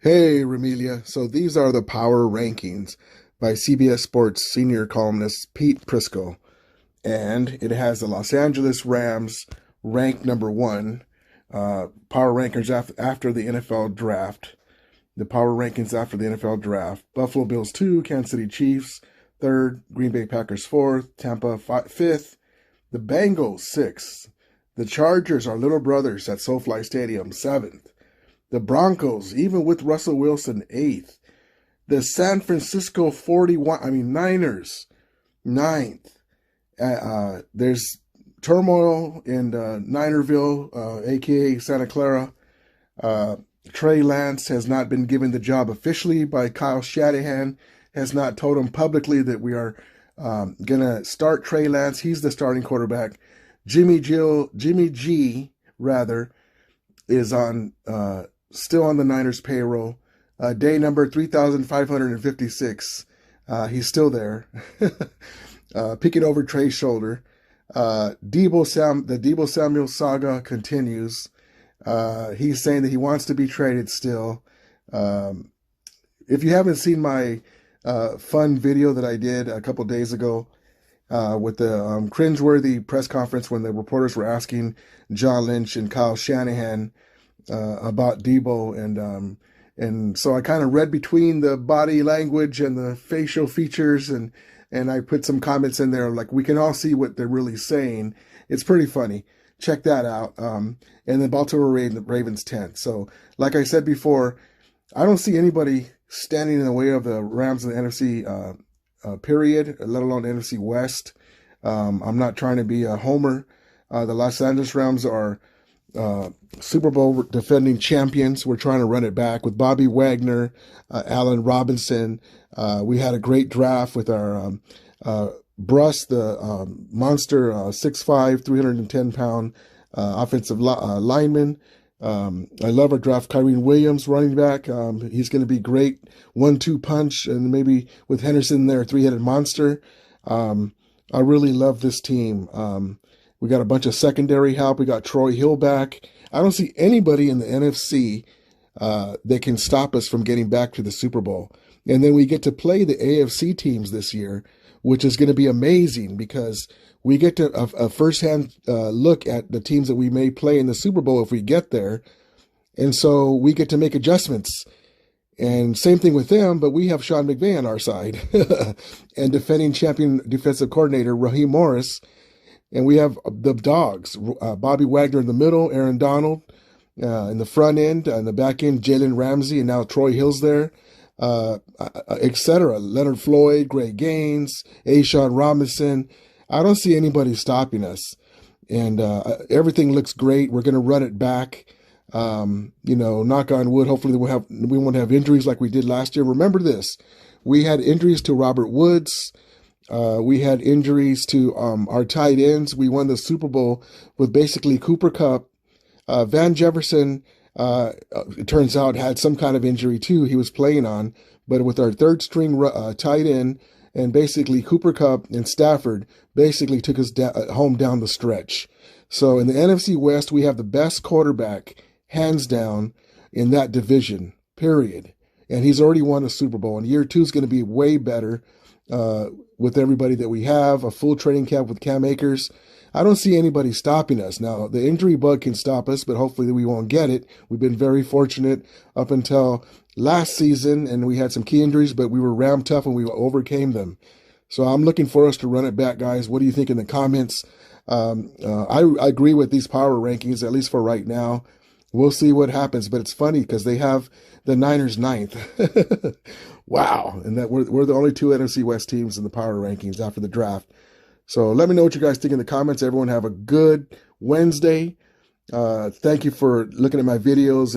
Hey, Ramelia. So these are the power rankings by CBS Sports senior columnist Pete Prisco. And it has the Los Angeles Rams ranked number one, power rankings after the NFL draft. The power rankings after the NFL draft. Buffalo Bills 2, Kansas City Chiefs 3rd, Green Bay Packers 4th, Tampa 5th, the Bengals 6th. The Chargers, our little brothers at SoFi Stadium 7th. The Broncos, even with Russell Wilson, 8th. The San Francisco Niners, 9th. There's turmoil in Ninerville, a.k.a. Santa Clara. Trey Lance has not been given the job officially by Kyle Shanahan, has not told him publicly that we are going to start Trey Lance. He's the starting quarterback. Jimmy G, is on still on the Niners payroll. Day number 3,556. He's still there. Picking over Trey's shoulder. The Deebo Samuel saga continues. He's saying that he wants to be traded still. If you haven't seen my fun video that I did a couple days ago with the cringeworthy press conference when the reporters were asking John Lynch and Kyle Shanahan about Deebo, and so I kind of read between the body language and the facial features, and I put some comments in there like we can all see what they're really saying. It's pretty funny. Check that out. And then Baltimore Ravens 10th. So like I said before, I don't see anybody standing in the way of the Rams in the NFC period, let alone the NFC West. I'm not trying to be a homer. The Los Angeles Rams are Super Bowl defending champions. We're trying to run it back with Bobby Wagner, Allen Robinson. We had a great draft with our Bruss, the monster 6'5", 310-pound offensive lineman. I love our draft. Kyren Williams, running back. He's going to be great. 1-2 punch, and maybe with Henderson there, three-headed monster. I really love this team. We got a bunch of secondary help. We got Troy Hill back. I don't see anybody in the NFC that can stop us from getting back to the Super Bowl. And then we get to play the AFC teams this year, which is going to be amazing because we get to a firsthand look at the teams that we may play in the Super Bowl if we get there. And so we get to make adjustments. And same thing with them, but we have Sean McVay on our side and defending champion defensive coordinator Raheem Morris. And we have the dogs, Bobby Wagner in the middle, Aaron Donald in the front end, in the back end, Jalen Ramsey, and now Troy Hill's there, etc. Leonard Floyd, Greg Gaines, A'Shawn Robinson. I don't see anybody stopping us. And everything looks great. We're going to run it back. Knock on wood. Hopefully we won't have injuries like we did last year. Remember this. We had injuries to Robert Woods. We had injuries to our tight ends. We won the Super Bowl with basically Cooper Kupp. Van Jefferson, it turns out, had some kind of injury too he was playing on. But with our third string tight end and basically Cooper Kupp and Stafford basically took us home down the stretch. So in the NFC West, we have the best quarterback, hands down, in that division, period. And he's already won a Super Bowl. And year two is going to be way better with everybody that we have, a full training camp with Cam Akers. I don't see anybody stopping us. Now, the injury bug can stop us, but hopefully we won't get it. We've been very fortunate up until last season, and we had some key injuries, but we were rammed tough and we overcame them. So I'm looking for us to run it back, guys. What do you think in the comments? I agree with these power rankings, at least for right now. We'll see what happens, but it's funny because they have the Niners 9th. Wow. And that we're the only two NFC West teams in the power rankings after the draft. So let me know what you guys think in the comments. Everyone have a good Wednesday. Thank you for looking at my videos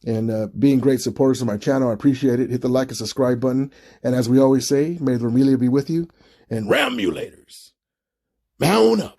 and being great supporters of my channel. I appreciate it. Hit the like and subscribe button. And as we always say, may the Ramelia be with you. And Ramulators, mount up.